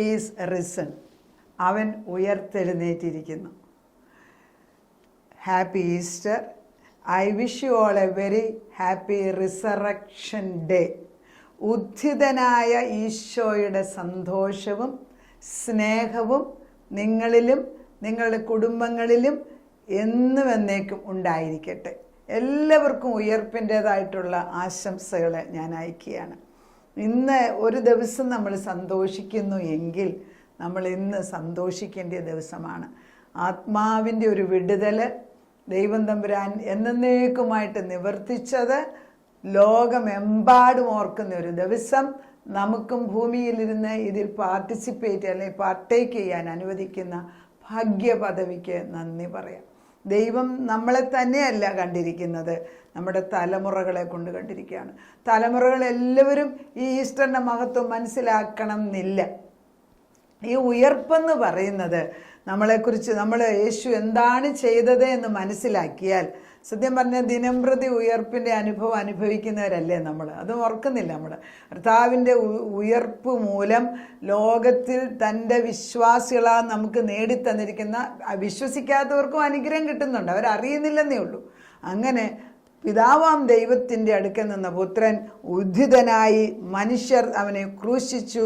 Is risen. അവൻ ഉയർത്തെഴുന്നേറ്റിരിക്കുന്നു. Happy Easter. I wish you all a very happy resurrection day. ഉദ്ധിതനായ ഈശോയുടെ സന്തോഷവും സ്നേഹവും നിങ്ങളിലും നിങ്ങളുടെ കുടുംബങ്ങളിലും എന്നും എന്നേക്കും ഉണ്ടായിരിക്കട്ടെ. എല്ലാവർക്കും ഉയർപ്പിൻ്റേതായിട്ടുള്ള ആശംസകൾ ഞാൻ അയക്കുകയാണ്. ഇന്ന് ഒരു ദിവസം നമ്മൾ സന്തോഷിക്കുന്നു എങ്കിൽ നമ്മൾ ഇന്ന് സന്തോഷിക്കേണ്ട ദിവസമാണ്. ആത്മാവിൻ്റെ ഒരു വിടുതൽ ദൈവം തമ്പുരാൻ എന്നേക്കുമായിട്ട് നിവർത്തിച്ചത് ലോകമെമ്പാടും ഓർക്കുന്ന ഒരു ദിവസം. നമുക്കും ഭൂമിയിലിരുന്ന് ഇതിൽ പാർട്ടിസിപ്പേറ്റ് അല്ലെങ്കിൽ പാർട്ടേക്ക് ചെയ്യാൻ അനുവദിക്കുന്ന ഭാഗ്യ പദവിക്ക് നന്ദി പറയാം. ദൈവം നമ്മളെ തന്നെയല്ല കണ്ടിരിക്കുന്നത്, നമ്മുടെ തലമുറകളെ കൊണ്ട് കണ്ടിരിക്കുകയാണ്. തലമുറകൾ എല്ലാവരും ഈ ഈസ്റ്ററിൻ്റെ മഹത്വം മനസ്സിലാക്കണം എന്നില്ല. ഈ ഉയർപ്പെന്ന് പറയുന്നത് നമ്മളെക്കുറിച്ച് യേശു എന്താണ് ചെയ്തത് എന്ന് മനസ്സിലാക്കിയാൽ, സത്യം പറഞ്ഞാൽ ദിനംപ്രതി ഉയർപ്പിൻ്റെ അനുഭവം അനുഭവിക്കുന്നവരല്ലേ നമ്മൾ. അത് ഓർക്കുന്നില്ല നമ്മൾ. കർത്താവിൻ്റെ ഉയർപ്പ് മൂലം ലോകത്തിൽ തൻ്റെ വിശ്വാസികളാ നമുക്ക് നേടിത്തന്നിരിക്കുന്ന, വിശ്വസിക്കാത്തവർക്കും അനുഗ്രഹം കിട്ടുന്നുണ്ട്, അവരറിയുന്നില്ലെന്നേ ഉള്ളൂ. അങ്ങനെ പിതാവാം ദൈവത്തിൻ്റെ അടുക്കൽ നിന്ന പുത്രൻ ഉദ്ധിതനായി, മനുഷ്യർ അവനെ ക്രൂശിച്ചു,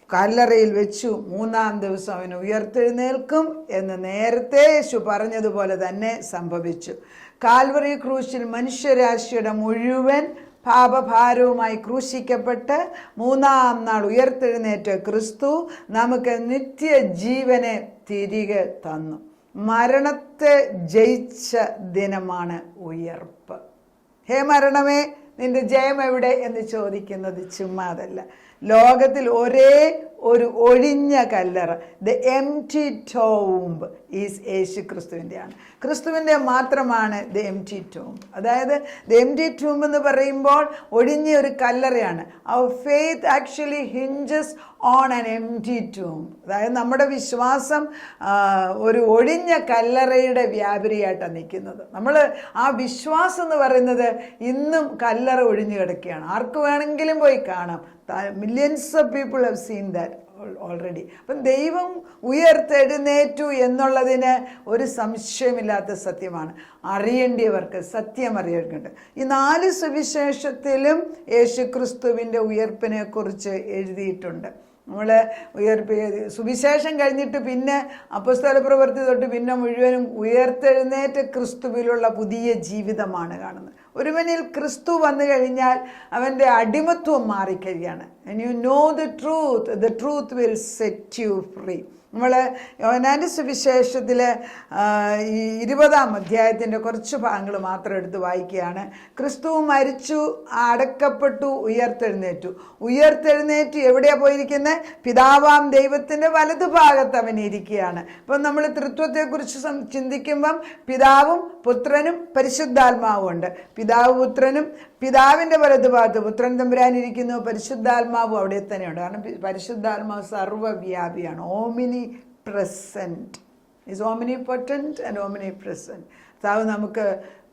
കല്ലറയിൽ വെച്ചു, മൂന്നാം ദിവസം അവൻ ഉയർത്തെഴുന്നേൽക്കും എന്ന് നേരത്തെ യേശു പറഞ്ഞതുപോലെ തന്നെ സംഭവിച്ചു. കാൽവറി ക്രൂശിൽ മനുഷ്യരാശിയുടെ മുഴുവൻ പാപഭാരവുമായി ക്രൂശിക്കപ്പെട്ട് മൂന്നാം നാൾ ഉയർത്തെഴുന്നേറ്റ ക്രിസ്തു നമുക്ക് നിത്യജീവനെ തിരികെ തന്നു. മരണത്തെ ജയിച്ച ദിനമാണ് ഉയർപ്പ്. ഹേ മരണമേ, നിന്റെ ജയം എവിടെ എന്ന് ചോദിക്കുന്നത് ചുമ്മാതല്ല. ലോകത്തിൽ ഒരേ ഒരു ഒഴിഞ്ഞ കല്ലറ, ദ എംപ്റ്റി ടോംബ് ഈസ് യേശു ക്രിസ്തുവിൻ്റെയാണ്. ക്രിസ്തുവിൻ്റെ മാത്രമാണ് ദ എംപ്റ്റി ടോംബ്. അതായത് ദ എംപ്റ്റി ടോംബ് എന്ന് പറയുമ്പോൾ ഒഴിഞ്ഞ ഒരു കല്ലറയാണ്. Our faith actually hinges on an empty tomb. അതായത് നമ്മുടെ വിശ്വാസം ഒരു ഒഴിഞ്ഞ കല്ലറയുടെ വ്യാപാരിയായിട്ടാണ് നിൽക്കുന്നത്. നമ്മൾ ആ വിശ്വാസം എന്ന് പറയുന്നത് ഇന്നും കല്ലറ ഒഴിഞ്ഞു കിടക്കുകയാണ്. ആർക്ക് വേണമെങ്കിലും പോയി കാണാം. Millions of people have seen that already. അപ്പം ദൈവം ഉയർത്തെഴുന്നേറ്റു എന്നുള്ളതിന് ഒരു സംശയമില്ലാത്ത സത്യമാണ്. അറിയേണ്ടിയവർക്ക് സത്യം അറിയേണ്ടതുണ്ട്. ഈ 4 സുവിശേഷത്തിലും യേശുക്രിസ്തുവിൻ്റെ ഉയർപ്പിനെ കുറിച്ച് എഴുതിയിട്ടുണ്ട്. നമ്മൾ സുവിശേഷം കഴിഞ്ഞിട്ട് പിന്നെ അപ്പോസ്തല പ്രവൃത്തി തൊട്ട് പിന്നെ മുഴുവനും ഉയർത്തെഴുന്നേറ്റ ക്രിസ്തുവിലുള്ള പുതിയ ജീവിതമാണ് കാണുന്നത്. ഒരുവനിൽ ക്രിസ്തു വന്നു കഴിഞ്ഞാൽ അവൻ്റെ അടിമത്വം മാറിക്കഴിയാണ്. And you know the truth will set you free. നമ്മൾ യോഹന്നാൻ്റെ സുവിശേഷത്തിൽ 20-ാം അധ്യായത്തിൻ്റെ കുറച്ച് ഭാഗങ്ങൾ മാത്രം എടുത്ത് വായിക്കുകയാണ്. ക്രിസ്തു മരിച്ചു, അടക്കപ്പെട്ടു, ഉയർത്തെഴുന്നേറ്റു എവിടെയാണ് പോയിരിക്കുന്നത്? പിതാവാം ദൈവത്തിൻ്റെ വലതുഭാഗത്ത് അവൻ ഇരിക്കുകയാണ്. അപ്പം നമ്മൾ തൃത്വത്തെക്കുറിച്ച് ചിന്തിക്കുമ്പം പിതാവും പുത്രനും പരിശുദ്ധാത്മാവും ഉണ്ട്. പിതാവിൻ്റെ വലതുഭാഗത്ത് പുത്രൻ തമ്പുരാനിരിക്കുന്നു, പരിശുദ്ധാത്മാവും അവിടെ തന്നെയുണ്ട്. കാരണം പരിശുദ്ധാത്മാവ് സർവ്വവ്യാപിയാണ്. Omnipresent is omnipotent and omnipresent. കർത്താവ് നമുക്ക്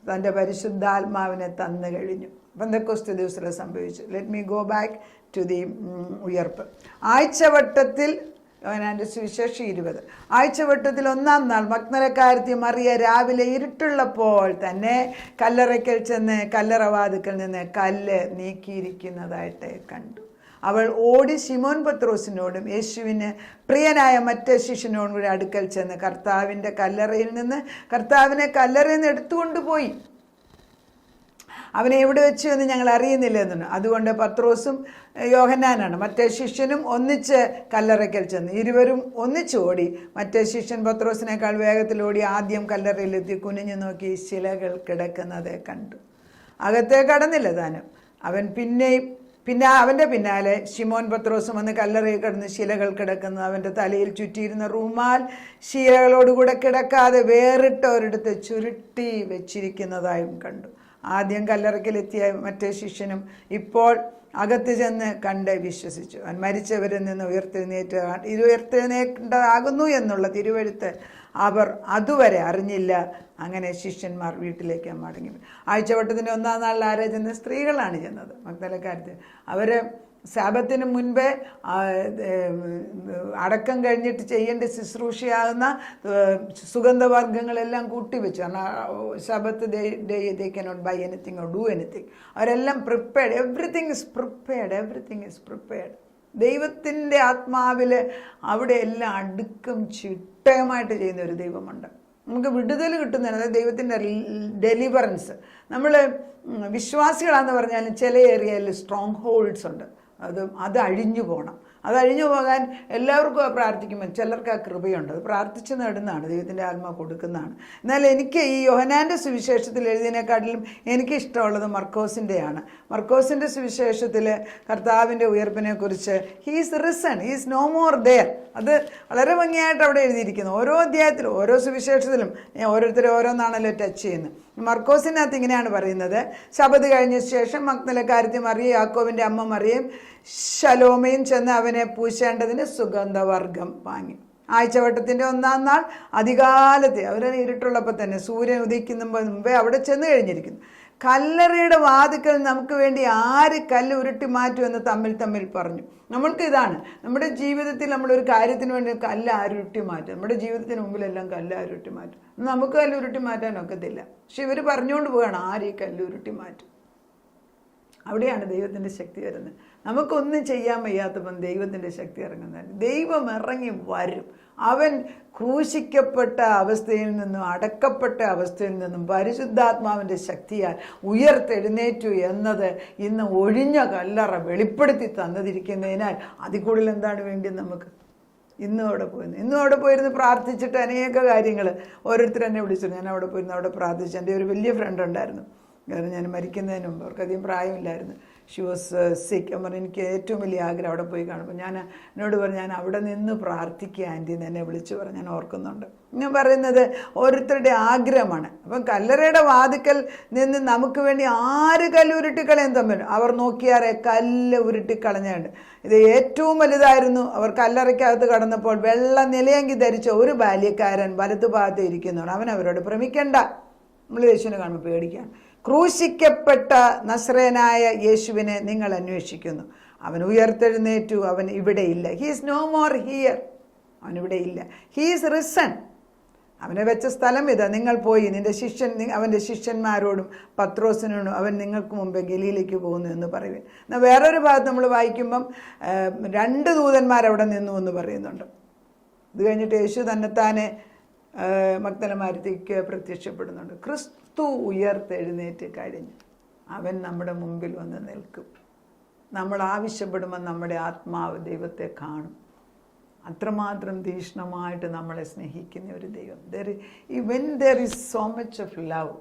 തൻ്റെ പരിശുദ്ധാത്മാവിനെ തന്നു കഴിഞ്ഞു. പെന്തക്കോസ്ത് ദിവസത്തിൽ സംഭവിച്ചു. Let me go back to the ഉയർപ്പ്. ആഴ്ചവട്ടത്തിൽ യോഹന്നാൻ്റെ സുവിശേഷം 20 ആഴ്ചവട്ടത്തിൽ 1-ാം നാൾ മഗ്ദലക്കാരത്തി മറിയ രാവിലെ ഇരുട്ടുള്ളപ്പോൾ തന്നെ കല്ലറയ്ക്കൽ ചെന്ന് കല്ലറവാതിക്കൽ നിന്ന് കല്ല് നീക്കിയിരിക്കുന്നതായിട്ട് കണ്ടു. അവൾ ഓടി ശിമോൻ പത്രോസിനോടും യേശുവിന് പ്രിയനായ മറ്റേ ശിഷ്യനോടും കൂടി അടുക്കൽ ചെന്ന് കർത്താവിനെ കല്ലറയിൽ നിന്ന് എടുത്തുകൊണ്ടുപോയി. അവനെ എവിടെ വെച്ചു എന്ന് ഞങ്ങൾ അറിയുന്നില്ല എന്നു. അതുകൊണ്ട് പത്രോസും യോഹന്നാനാണ് മറ്റേ ശിഷ്യനും ഒന്നിച്ച് കല്ലറയ്ക്കൽ ചെന്ന്. ഇരുവരും ഒന്നിച്ച് ഓടി. മറ്റേ ശിഷ്യൻ പത്രോസിനേക്കാൾ വേഗത്തിൽ ഓടി ആദ്യം കല്ലറയിലെത്തി കുനിഞ്ഞു നോക്കി ശിലകൾ കിടക്കുന്നത് കണ്ടു. അകത്തേ കടന്നില്ല താനും. പിന്നെ അവൻ്റെ പിന്നാലെ ശിമോൻ പത്രോസും വന്ന് കല്ലറയിൽ കിടന്ന് ശിലകൾ കിടക്കുന്നത്, അവൻ്റെ തലയിൽ ചുറ്റിയിരുന്ന റൂമാൽ ശിലകളോടുകൂടെ കിടക്കാതെ വേറിട്ട ഒരിടത്ത് ചുരുട്ടി വെച്ചിരിക്കുന്നതായും കണ്ടു. ആദ്യം കല്ലറയ്ക്കലെത്തിയ മറ്റേ ശിഷ്യനും ഇപ്പോൾ അകത്ത് ചെന്ന് കണ്ട് വിശ്വസിച്ചു. അവൻ മരിച്ചവരിൽ നിന്ന് ഉയർത്തെഴുന്നേറ്റതാകുന്നു എന്നുള്ള തിരുവെഴുത്ത് അവർ അതുവരെ അറിഞ്ഞില്ല. അങ്ങനെ ശിഷ്യന്മാർ വീട്ടിലേക്ക് മടങ്ങി. ആഴ്ചവട്ടത്തിൻ്റെ 1-ാം നാളിൽ ആരാ ചെന്നത്? സ്ത്രീകളാണ് ചെന്നത്. മഗ്ദലക്കാരത്തി. അവർ ശാബത്തിന് മുൻപേ അടക്കം കഴിഞ്ഞിട്ട് ചെയ്യേണ്ട ശുശ്രൂഷയാകുന്ന സുഗന്ധവർഗ്ഗങ്ങളെല്ലാം കൂട്ടിവെച്ചു. കാരണം Sabbath they cannot buy anything or do anything. അവരെല്ലാം പ്രിപ്പയർഡ്. Everything is prepared. ദൈവത്തിൻ്റെ ആത്മാവിൽ അവിടെ എല്ലാം അടുക്കും ചിട്ടയുമായിട്ട് ചെയ്യുന്ന ഒരു ദൈവമുണ്ട്. നമുക്ക് വിടുതൽ കിട്ടുന്നതാണ്, അതായത് ദൈവത്തിൻ്റെ ഡെലിവറൻസ്. നമ്മൾ വിശ്വാസികളാണെന്ന് പറഞ്ഞാലും ചില ഏരിയയിൽ സ്ട്രോങ് ഹോൾഡ്സ് ഉണ്ട്. അത് അഴിഞ്ഞു പോകണം. അത് അഴിഞ്ഞു പോകാൻ എല്ലാവർക്കും പ്രാർത്ഥിക്കുമ്പോൾ ചിലർക്ക് ആ കൃപയുണ്ട്. അത് പ്രാർത്ഥിച്ച് നേടുന്നതാണ്, ദൈവത്തിൻ്റെ ആത്മാവ് കൊടുക്കുന്നതാണ്. എന്നാൽ എനിക്ക് ഈ യോഹന്നാൻ്റെ സുവിശേഷത്തിൽ എഴുതിയതിനെക്കാട്ടിലും എനിക്കിഷ്ടമുള്ളത് മർക്കോസിൻ്റെയാണ്. മർക്കോസിൻ്റെ സുവിശേഷത്തിൽ കർത്താവിൻ്റെ ഉയർപ്പിനെക്കുറിച്ച് he's risen, he's no more there. അത് വളരെ ഭംഗിയായിട്ട് അവിടെ എഴുതിയിരിക്കുന്നു. ഓരോ അധ്യായത്തിലും ഓരോ സുവിശേഷത്തിലും ഓരോരുത്തരും ഓരോന്നാണല്ലോ ടച്ച് ചെയ്യുന്നത്. മർക്കോസിനകത്ത് ഇങ്ങനെയാണ് പറയുന്നത്: ശബത് കഴിഞ്ഞ ശേഷം മഗ്ദലക്കാരത്തി മറിയയും യാക്കോബിൻ്റെ അമ്മ മറിയയും ശലോമയും ചെന്ന് അവനെ പൂശേണ്ടതിന് സുഗന്ധവർഗം വാങ്ങി. ആഴ്ചവട്ടത്തിൻ്റെ 1-ാം നാൾ അധികാലത്ത്, അവരെ ഇരുട്ടുള്ളപ്പോൾ തന്നെ, സൂര്യൻ ഉദിക്കുന്ന മുമ്പേ അവിടെ ചെന്ന് കഴിഞ്ഞിരിക്കുന്നു. കല്ലറയുടെ വാതിക്കൽ നമുക്ക് വേണ്ടി ആര് കല്ല് ഉരുട്ടി മാറ്റുമെന്ന് തമ്മിൽ പറഞ്ഞു. നമ്മൾക്ക് ഇതാണ് നമ്മുടെ ജീവിതത്തിൽ, നമ്മളൊരു കാര്യത്തിന് വേണ്ടി കല്ല് ആരുരുട്ടി മാറ്റും. നമ്മുടെ ജീവിതത്തിന് മുമ്പിലെല്ലാം കല്ല് ആരുരുട്ടി മാറ്റും. നമുക്ക് കല്ല് ഉരുട്ടി മാറ്റാൻ ഒക്കത്തില്ല. പക്ഷെ ഇവർ പറഞ്ഞുകൊണ്ട് പോവുകയാണ് ആര് ഈ കല്ല് ഉരുട്ടി മാറ്റും. അവിടെയാണ് ദൈവത്തിൻ്റെ ശക്തി വരുന്നത്. നമുക്കൊന്നും ചെയ്യാൻ വയ്യാത്തപ്പം ദൈവത്തിൻ്റെ ശക്തി ഇറങ്ങുന്നത്. ദൈവം ഇറങ്ങി വരും. അവൻ ക്രൂശിക്കപ്പെട്ട അവസ്ഥയിൽ നിന്നും അടക്കപ്പെട്ട അവസ്ഥയിൽ നിന്നും പരിശുദ്ധാത്മാവിൻ്റെ ശക്തിയാൽ ഉയർത്തെഴുന്നേറ്റു എന്നത് ഇന്ന് ഒഴിഞ്ഞ കല്ലറ വെളിപ്പെടുത്തി തന്നതിരിക്കുന്നതിനാൽ അതിൽ കൂടുതൽ എന്താണ് വേണ്ടിയത് നമുക്ക്? ഇന്നും അവിടെ പോയിരുന്നു പ്രാർത്ഥിച്ചിട്ട് അനേക കാര്യങ്ങൾ ഓരോരുത്തർ എന്നെ വിളിച്ചു. ഞാൻ അവിടെ പോയിരുന്നു, അവിടെ പ്രാർത്ഥിച്ചു. എൻ്റെ ഒരു വലിയ ഫ്രണ്ട് ഉണ്ടായിരുന്നു. കാരണം ഞാൻ മരിക്കുന്നതിന് മുമ്പ്, അവർക്കധികം പ്രായമില്ലായിരുന്നു. ഷി വാസ് സിക്ക്. ഞാൻ പറഞ്ഞു എനിക്ക് ഏറ്റവും വലിയ ആഗ്രഹം അവിടെ പോയി കാണുമ്പോൾ എന്നോട് പറഞ്ഞു ഞാൻ അവിടെ നിന്ന് പ്രാർത്ഥിക്കുക ആൻറ്റി എന്ന് എന്നെ വിളിച്ചു പറഞ്ഞു. ഞാൻ ഓർക്കുന്നുണ്ട്. ഞാൻ പറയുന്നത് ഓരോരുത്തരുടെ ആഗ്രഹമാണ്. അപ്പം കല്ലറയുടെ വാതിക്കൽ നിന്ന് നമുക്ക് വേണ്ടി ആര് കല്ല് ഉരുട്ടിക്കളയും തമ്മിൽ അവർ നോക്കിയാറെ കല്ല് ഉരുട്ടിക്കളഞ്ഞുണ്ട്. ഇത് ഏറ്റവും വലുതായിരുന്നു. അവർ കല്ലറയ്ക്കകത്ത് കടന്നപ്പോൾ വെള്ള നിലയങ്കി ധരിച്ച ഒരു ബാല്യക്കാരൻ വലത്തുഭാഗത്ത് ഇരിക്കുന്നുണ്ട്. അവൻ അവരോട് ഭ്രമിക്കണ്ട. നമ്മൾ യേശുവിനെ കാണുമ്പോൾ പേടിക്കാൻ. ക്രൂശിക്കപ്പെട്ട നസ്രേനായ യേശുവിനെ നിങ്ങൾ അന്വേഷിക്കുന്നു. അവൻ ഉയർത്തെഴുന്നേറ്റു, അവൻ ഇവിടെയില്ല. He's no more here. അവനിവിടെ ഇല്ല. He's risen. അവനെ വെച്ച സ്ഥലം ഇതാ. നിങ്ങൾ പോയി അവൻ്റെ ശിഷ്യന്മാരോടും പത്രോസിനോടും അവൻ നിങ്ങൾക്ക് മുമ്പേ ഗലീലയ്ക്ക് പോകുന്നു എന്ന് പറയുക. എന്നാൽ വേറൊരു ഭാഗത്ത് നമ്മൾ വായിക്കുമ്പം 2 ദൂതന്മാരവിടെ നിന്നു എന്ന് പറയുന്നുണ്ട്. ഇത് കഴിഞ്ഞിട്ട് യേശു തന്നെത്താനെ മഗ്ദലക്കാരത്തിക്ക് പ്രത്യക്ഷപ്പെടുന്നുണ്ട്. ക്രിസ്തു ഉയർത്തെഴുന്നേറ്റ് കഴിഞ്ഞു. അവൻ നമ്മുടെ മുമ്പിൽ വന്ന് നിൽക്കും. നമ്മൾ ആവശ്യപ്പെടുമ്പോൾ നമ്മുടെ ആത്മാവ് ദൈവത്തെ കാണും. അത്രമാത്രം തീക്ഷ്ണമായിട്ട് നമ്മളെ സ്നേഹിക്കുന്ന ഒരു ദൈവം. When there is so much of love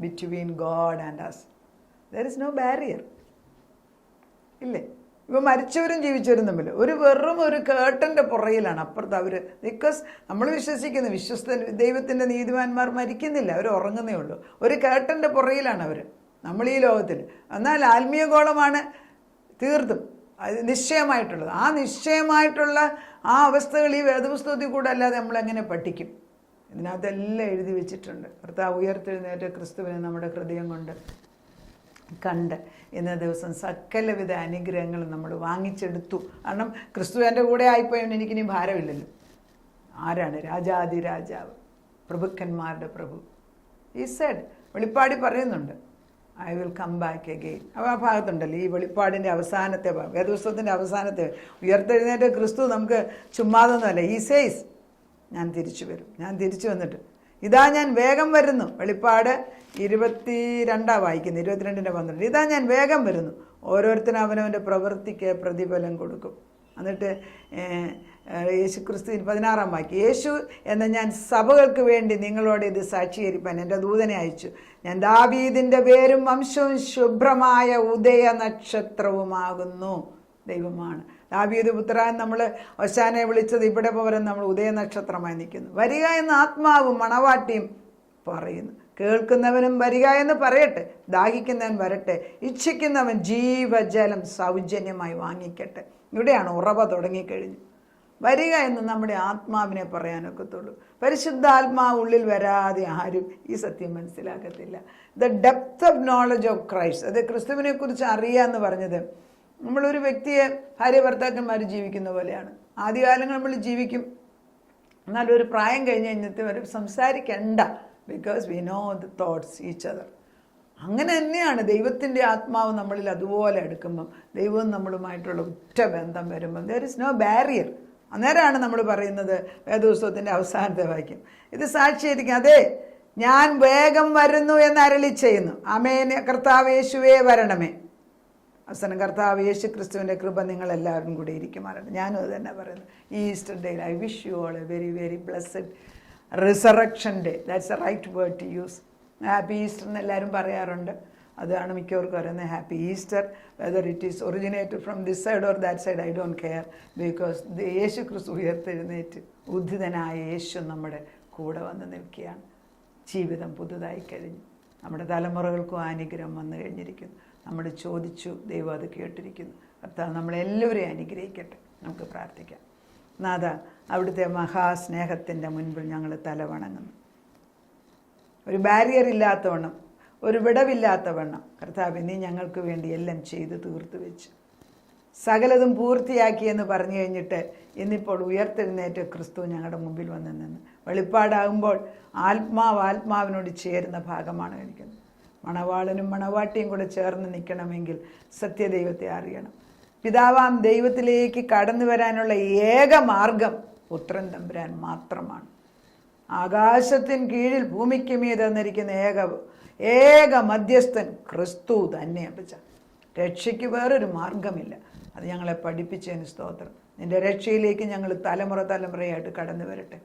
between God and us, there is no barrier. ഇല്ലേ? ഇപ്പോൾ മരിച്ചവരും ജീവിച്ചവരും തമ്മിൽ വെറും ഒരു കേട്ടൻ്റെ പുറയിലാണ് അപ്പുറത്ത് അവർ. ബിക്കോസ് നമ്മൾ വിശ്വസ്ത ദൈവത്തിൻ്റെ നീതിമാന്മാർ മരിക്കുന്നില്ല, അവർ ഉറങ്ങുന്നേ ഉള്ളൂ. ഒരു കേട്ടൻ്റെ പുറയിലാണ് അവർ, നമ്മൾ ഈ ലോകത്തിൽ. എന്നാൽ ആത്മീയ ഗോളമാണ് തീർത്തും നിശ്ചയമായിട്ടുള്ളത്. ആ നിശ്ചയമായിട്ടുള്ള ആ അവസ്ഥകൾ ഈ വേദപുസ്തകത്തിൽ കൂടെ അല്ലാതെ നമ്മളെങ്ങനെ പഠിക്കും? ഇതിനകത്തെല്ലാം എഴുതി വെച്ചിട്ടുണ്ട്. കർത്താവ് ഉയർത്തെഴുന്നേറ്റ ക്രിസ്തുവിനെ നമ്മുടെ ഹൃദയം കൊണ്ട് കണ്ട് ഇന്ന ദിവസം സകലവിധ അനുഗ്രഹങ്ങളും നമ്മൾ വാങ്ങിച്ചെടുത്തു. കാരണം ക്രിസ്തു എൻ്റെ കൂടെ ആയിപ്പോയവൻ എനിക്കിനി ഭാരമില്ലല്ലോ. ആരാണ്? രാജാതി രാജാവ്, പ്രഭുക്കന്മാരുടെ പ്രഭു. ഈ സെഡ് വെളിപ്പാടി പറയുന്നുണ്ട്, I will come back again. അപ്പോൾ ആ ഭാഗത്തുണ്ടല്ലോ ഈ വെളിപ്പാടിൻ്റെ അവസാനത്തെ ഭാഗം, വേദപുസ്തകത്തിൻ്റെ അവസാനത്തെ. ഉയർത്തെഴുന്നേറ്റ ക്രിസ്തു നമുക്ക് ചുമ്മാതൊന്നുമല്ല. ഈ സേസ് ഞാൻ തിരിച്ചു വരും, ഞാൻ തിരിച്ചു വന്നിട്ട് ഇതാ ഞാൻ വേഗം വരുന്നു. വെളിപ്പാട് 22 വായിക്കുന്നു, 22:12. ഇതാ ഞാൻ വേഗം വരുന്നു, ഓരോരുത്തരും അവനവൻ്റെ പ്രവൃത്തിക്ക് പ്രതിഫലം കൊടുക്കും. എന്നിട്ട് യേശു ക്രിസ്തു 16 വാക്യം, യേശു എന്ന ഞാൻ സഭകൾക്ക് വേണ്ടി നിങ്ങളോട് ഇത് സാക്ഷീകരിപ്പാൻ എൻ്റെ ദൂതനെ അയച്ചു. ഞാൻ ദാവീദിൻ്റെ പേരും വംശവും ശുഭ്രമായ ഉദയ നക്ഷത്രവുമാകുന്നു. ദൈവമാണ് ദാവീദ് പുത്രൻ. നമ്മൾ ഒശാനെ വിളിച്ചത് ഇവിടെ പകരം നമ്മൾ ഉദയനക്ഷത്രമായി നിൽക്കുന്നു. വരിക എന്ന ആത്മാവും മണവാട്ടിയും പറയുന്നു. കേൾക്കുന്നവനും വരിക എന്ന് പറയട്ടെ, ദാഹിക്കുന്നവൻ വരട്ടെ, ഇച്ഛിക്കുന്നവൻ ജീവജലം സൗജന്യമായി വാങ്ങിക്കട്ടെ. ഇവിടെയാണ് ഉറവ തുടങ്ങിക്കഴിഞ്ഞു. വരിക എന്ന് നമ്മുടെ ആത്മാവിനെ പറയാനൊക്കത്തുള്ളൂ. പരിശുദ്ധാത്മാവ് ഉള്ളിൽ വരാതെ ആരും ഈ സത്യം മനസ്സിലാക്കത്തില്ല. The depth of knowledge of Christ, അത് ക്രിസ്തുവിനെ കുറിച്ച് അറിയാമെന്ന് പറഞ്ഞത് നമ്മളൊരു വ്യക്തിയെ ഭാര്യ ഭർത്താക്കന്മാർ ജീവിക്കുന്ന പോലെയാണ്. ആദ്യകാലങ്ങൾ നമ്മൾ ജീവിക്കും, എന്നാലും ഒരു പ്രായം കഴിഞ്ഞ് കഴിഞ്ഞിട്ട് വരെ സംസാരിക്കണ്ട. Because we know the thoughts each other. അങ്ങനെ തന്നെയാണ് ദൈവത്തിൻ്റെ ആത്മാവ് നമ്മളിൽ അതുപോലെ എടുക്കുമ്പം, ദൈവവും നമ്മളുമായിട്ടുള്ള ഉറ്റ ബന്ധം വരുമ്പം ദർ ഇസ് നോ ബാരിയർ. അന്നേരമാണ് നമ്മൾ പറയുന്നത് വേദപുസ്തകത്തിൻ്റെ അവസാനത്തെ വാക്യം, ഇത് സാക്ഷിയായിരിക്കും, അതെ ഞാൻ വേഗം വരുന്നു എന്ന് അരുളി ചെയ്യുന്നു. ആമേൻ. കർത്താവ് യേശുവേ വരണമേ. അവസാനം കർത്താവ് യേശു ക്രിസ്തുവിൻ്റെ കൃപ നിങ്ങളെല്ലാവരും കൂടി ഇരിക്കുമാറാണ്. ഞാനും അത് തന്നെ പറയുന്നത്. Easter day I wish you all a very very blessed resurrection day. That's a right word to use. Happy Easter എന്ന് എല്ലാവരും പറയാറുണ്ട്. അതാണ് മിക്കവർക്കും പറയുന്നത്, happy Easter. Whether it is originated from this side or that side, I don't care. Because യേശു ക്രിസ്തു ഉയർത്തെഴുന്നേറ്റ് ഉദ്ധിതനായ യേശു നമ്മുടെ കൂടെ വന്ന് നിൽക്കുകയാണ്. ജീവിതം പുതുതായി കഴിഞ്ഞു. നമ്മുടെ തലമുറകൾക്കും അനുഗ്രഹം വന്നു കഴിഞ്ഞിരിക്കുന്നു. നമ്മൾ ചോദിച്ചു, ദൈവം അത് കേട്ടിരിക്കുന്നു. കർത്താവ് നമ്മളെല്ലാവരെയും അനുഗ്രഹിക്കട്ടെ. നമുക്ക് പ്രാർത്ഥിക്കാം. നാഥ, അവിടുത്തെ മഹാസ്നേഹത്തിൻ്റെ മുൻപിൽ ഞങ്ങൾ തലവണങ്ങുന്നു. ഒരു ബാരിയർ ഇല്ലാത്തവണ്ണം, ഒരു വിടവില്ലാത്തവണ്ണം കർത്താവേ, നീ ഞങ്ങൾക്ക് വേണ്ടി എല്ലാം ചെയ്ത് തീർത്തു വെച്ചു. സകലതും പൂർത്തിയാക്കിയെന്ന് പറഞ്ഞു കഴിഞ്ഞിട്ട് ഇന്നിപ്പോൾ ഉയർത്തെഴുന്നേറ്റ് ക്രിസ്തു ഞങ്ങളുടെ മുമ്പിൽ വന്ന് നിന്ന് വെളിപ്പാടാകുമ്പോൾ ആത്മാവിനോട് ചേരുന്ന ഭാഗമാണ് കഴിക്കുന്നത്. മണവാളനും മണവാട്ടിയും കൂടെ ചേർന്ന് നിൽക്കണമെങ്കിൽ സത്യദൈവത്തെ അറിയണം. പിതാവാം ദൈവത്തിലേക്ക് കടന്നു വരാനുള്ള ഏക മാർഗം പുത്രൻ തമ്പുരാൻ മാത്രമാണ്. ആകാശത്തിന് കീഴിൽ ഭൂമിക്ക് മീതെ തന്നിരിക്കുന്ന ഏക മധ്യസ്ഥൻ ക്രിസ്തു തന്നെ. അപ്പച്ച, രക്ഷയ്ക്ക് വേറൊരു മാർഗമില്ല. അത് ഞങ്ങളെ പഠിപ്പിച്ചതിന് സ്തോത്രം. നിൻ്റെ രക്ഷയിലേക്ക് ഞങ്ങൾ തലമുറയായിട്ട് കടന്നു വരട്ടെ.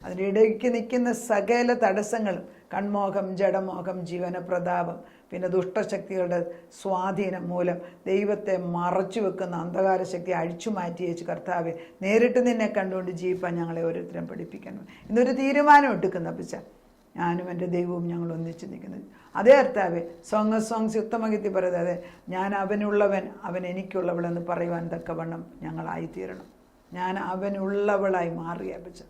അതിൻ്റെ ഇടയ്ക്ക് നിൽക്കുന്ന സകല തടസ്സങ്ങളും, കൺമോഹം, ജഡമോഹം, ജീവനപ്രതാപം, പിന്നെ ദുഷ്ടശക്തികളുടെ സ്വാധീനം മൂലം ദൈവത്തെ മറച്ചു വെക്കുന്ന അന്ധകാര ശക്തി അഴിച്ചു മാറ്റിയേച്ച് കർത്താവെ, നേരിട്ട് നിന്നെ കണ്ടുകൊണ്ട് ജീവിപ്പാൻ ഞങ്ങളെ ഓരോരുത്തരും പഠിപ്പിക്കണം. ഇന്നൊരു തീരുമാനം എടുക്കുന്ന അപ്പച്ച, ഞാനും എൻ്റെ ദൈവവും ഞങ്ങൾ ഒന്നിച്ച് നിൽക്കുന്നത്. അതേ കർത്താവെ, സോങ്സ് ഉത്തമഗീതി പറയുന്നത്, അതെ ഞാൻ അവനുള്ളവൻ അവൻ എനിക്കുള്ളവളെന്ന് പറയുവാൻ തക്കവണ്ണം ഞങ്ങളായിത്തീരണം. ഞാൻ അവനുള്ളവളായി മാറിയ അപ്പച്ച,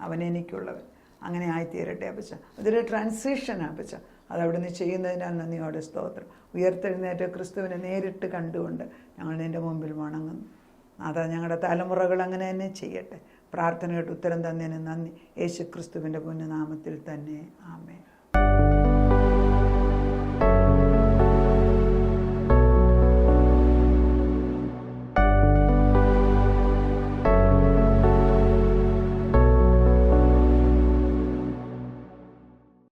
അവൻ എനിക്കുള്ളവൻ, അങ്ങനെ ആയിത്തീരട്ടെ അപ്പച്ച. അതൊരു ട്രാൻസിഷനാണ് അപ്പച്ച. അതവിടുന്ന് ചെയ്യുന്നതിനാൽ നന്ദിയോടെ സ്തോത്രം. ഉയർത്തെഴുന്നേറ്റ ക്രിസ്തുവിനെ നേരിട്ട് കണ്ടുകൊണ്ട് ഞങ്ങൾ നിൻ്റെ മുമ്പിൽ വണങ്ങുന്നു. അതാ ഞങ്ങളുടെ തലമുറകൾ അങ്ങനെ തന്നെ ചെയ്യട്ടെ. പ്രാർത്ഥനയുടെ ഉത്തരം തന്നതിന് നന്ദി. യേശു ക്രിസ്തുവിൻ്റെ പുണ്യനാമത്തിൽ തന്നെ. ആമേൻ.